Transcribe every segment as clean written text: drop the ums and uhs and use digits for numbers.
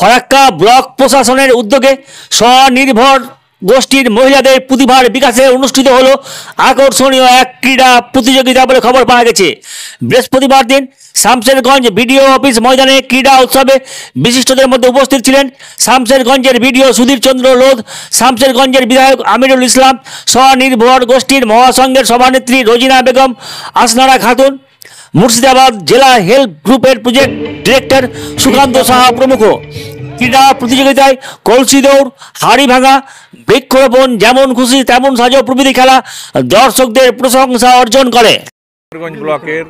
Farakka block প্রশাসনের উদ্যোগে স্বনির্ভর গোষ্ঠীর মহিলাদের প্রতিভার বিকাশে অনুষ্ঠিত হলো আকর্ষণীয় এক ক্রীড়া প্রতিযোগিতা বলে খবর পাওয়া গেছে। বৃহস্পতিবার দিন শামশেরগঞ্জ বিডিও অফিস ময়দানে ক্রীড়া উৎসবে বিশিষ্টদের মধ্যে উপস্থিত ছিলেন শামশেরগঞ্জের বিডিও সুধীর চন্দ্র লোধ, শামশেরগঞ্জের বিধায়ক আমিরুল ইসলাম, স্বনির্ভর গোষ্ঠীর মহাসংঘের সভানেত্রী রোজিনা বেগম, আসনারা খাতুন, মুর্শিদাবাদ জেলা হেল্প গ্রুপের প্রজেক্ট ডিরেক্টর সুকান্ত সাহা প্রমুখ। ক্রীড়া প্রতিযোগিতায় কলসি দৌড়, হাড়ি ভাঙা, বৃক্ষরোপণ, যেমন খুশি তেমন সাজো প্রভৃতি খেলা দর্শকদের প্রশংসা অর্জন করে। শামশেরগঞ্জ ব্লকের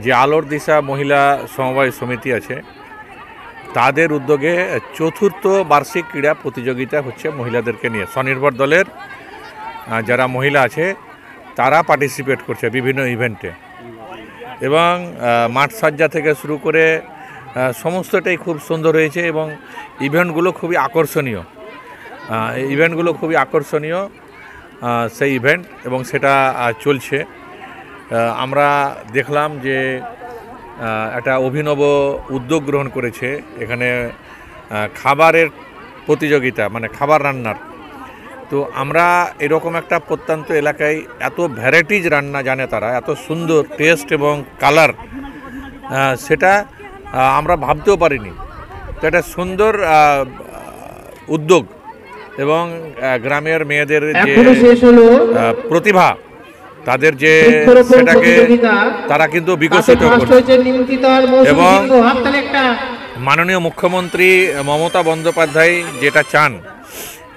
যে আলোর দিশা মহিলা সমবায় সমিতি আছে তাদের উদ্যোগে চতুর্থ বার্ষিক ক্রীড়া প্রতিযোগিতা হচ্ছে মহিলাদেরকে নিয়ে। স্বনির্ভর দলের যারা মহিলা আছে তারা পার্টিসিপেট করছে বিভিন্ন ইভেন্টে, এবং মাঠ সজ্জা থেকে শুরু করে সমস্তটাই খুব সুন্দর হয়েছে এবং ইভেন্টগুলো খুবই আকর্ষণীয় সেই ইভেন্ট, এবং সেটা চলছে। আমরা দেখলাম যে একটা অভিনব উদ্যোগ গ্রহণ করেছে এখানে খাবারের প্রতিযোগিতা, মানে খাবার রান্নার। তো আমরা এরকম একটা প্রত্যন্ত এলাকায় এত ভ্যারাইটিজ রান্না জানে তারা, এত সুন্দর টেস্ট এবং কালার, সেটা আমরা ভাবতেও পারিনি। তো একটা সুন্দর উদ্যোগ, এবং গ্রামের মেয়েদের যে প্রতিভা, তাদের যে সেটাকে তারা কিন্তু বিকশিত করছে। এবং মাননীয় মুখ্যমন্ত্রী মমতা বন্দ্যোপাধ্যায় যেটা চান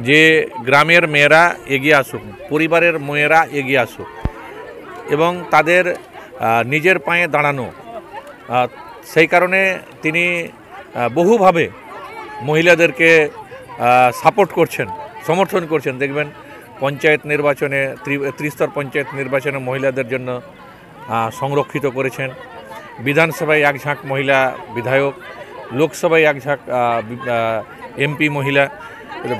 যে গ্রামের মেয়েরা এগিয়ে আসুক, পরিবারের মেয়েরা এগিয়ে আসুক এবং তাদের নিজের পায়ে দাঁড়ানো, সেই কারণে তিনি বহুভাবে মহিলাদেরকে সাপোর্ট করছেন, সমর্থন করছেন। দেখবেন পঞ্চায়েত নির্বাচনে, ত্রিস্তর পঞ্চায়েত নির্বাচনে মহিলাদের জন্য সংরক্ষিত করেছেন। বিধানসভায় এক ঝাঁক মহিলা বিধায়ক, লোকসভায় এক ঝাঁক এমপি মহিলা,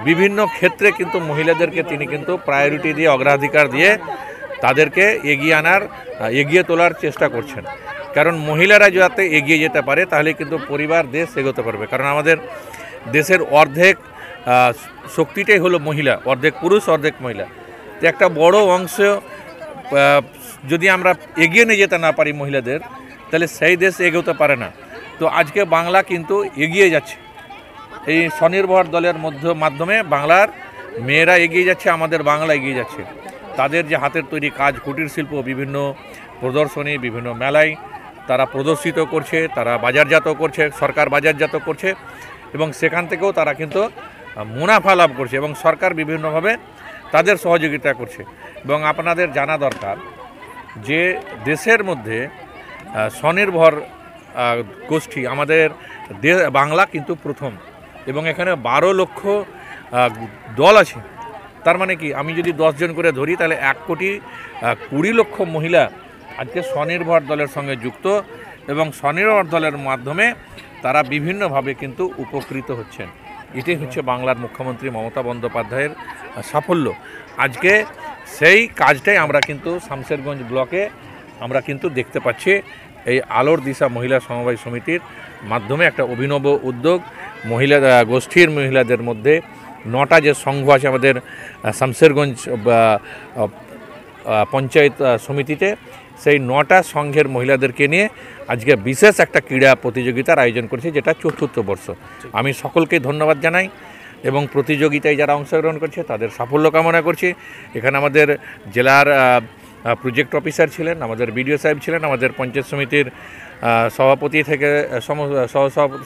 বিভিন্ন ক্ষেত্রে কিন্তু মহিলাদেরকে তিনি কিন্তু প্রায়োরিটি দিয়ে, অগ্রাধিকার দিয়ে তাদেরকে এগিয়ে তোলার চেষ্টা করছেন। কারণ মহিলারা যাতে এগিয়ে যেতে পারে তাহলে কিন্তু পরিবার, দেশ এগোতে পারবে। কারণ আমাদের দেশের অর্ধেক শক্তিটাই হলো মহিলা, অর্ধেক পুরুষ অর্ধেক মহিলা। তো একটা বড় অংশ যদি আমরা এগিয়ে নিয়ে যেতে না পারি মহিলাদের, তাহলে সেই দেশ এগোতে পারে না। তো আজকে বাংলা কিন্তু এগিয়ে যাচ্ছে, এই স্বনির্ভর দলের মাধ্যমে বাংলার মেয়েরা এগিয়ে যাচ্ছে, আমাদের বাংলা এগিয়ে যাচ্ছে। তাদের যে হাতের তৈরি কাজ, কুটির শিল্প বিভিন্ন প্রদর্শনী, বিভিন্ন মেলায় তারা প্রদর্শিত করছে, তারা বাজারজাত করছে, সরকার বাজারজাত করছে, এবং সেখান থেকেও তারা কিন্তু মুনাফা লাভ করছে, এবং সরকার বিভিন্নভাবে তাদের সহযোগিতা করছে। এবং আপনাদের জানা দরকার যে দেশের মধ্যে স্বনির্ভর গোষ্ঠী আমাদের বাংলা কিন্তু প্রথম, এবং এখানে 12 লক্ষ দল আছে। তার মানে কি, আমি যদি 10 জন করে ধরি তাহলে 1,20,00,000 মহিলা আজকে স্বনির্ভর দলের সঙ্গে যুক্ত, এবং স্বনির্ভর দলের মাধ্যমে তারা বিভিন্নভাবে কিন্তু উপকৃত হচ্ছেন। এটাই হচ্ছে বাংলার মুখ্যমন্ত্রী মমতা বন্দ্যোপাধ্যায়ের সাফল্য। আজকে সেই কাজটাই আমরা কিন্তু শামশেরগঞ্জ ব্লকে আমরা কিন্তু দেখতে পাচ্ছি। এই আলোর দিশা মহিলা সমবায় সমিতির মাধ্যমে একটা অভিনব উদ্যোগ, মহিলা গোষ্ঠীর মহিলাদের মধ্যে 9টা যে সংঘ আছে আমাদের শামশেরগঞ্জ পঞ্চায়েত সমিতিতে, সেই 9টা সংঘের মহিলাদেরকে নিয়ে আজকে বিশেষ একটা ক্রীড়া প্রতিযোগিতার আয়োজন করেছে, যেটা চতুর্থ বর্ষ। আমি সকলকে ধন্যবাদ জানাই, এবং প্রতিযোগিতায় যারা অংশগ্রহণ করছে তাদের সাফল্য কামনা করছি। এখানে আমাদের জেলার প্রজেক্ট অফিসার ছিলেন, আমাদের বিডিও সাহেব ছিলেন, আমাদের পঞ্চায়েত সমিতির সভাপতি থেকে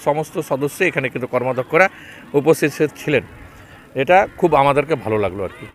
সমস্ত সদস্য এখানে কিন্তু কর্মাধ্যক্ষরা উপস্থিত ছিলেন। এটা খুব আমাদেরকে ভালো লাগলো আর কি।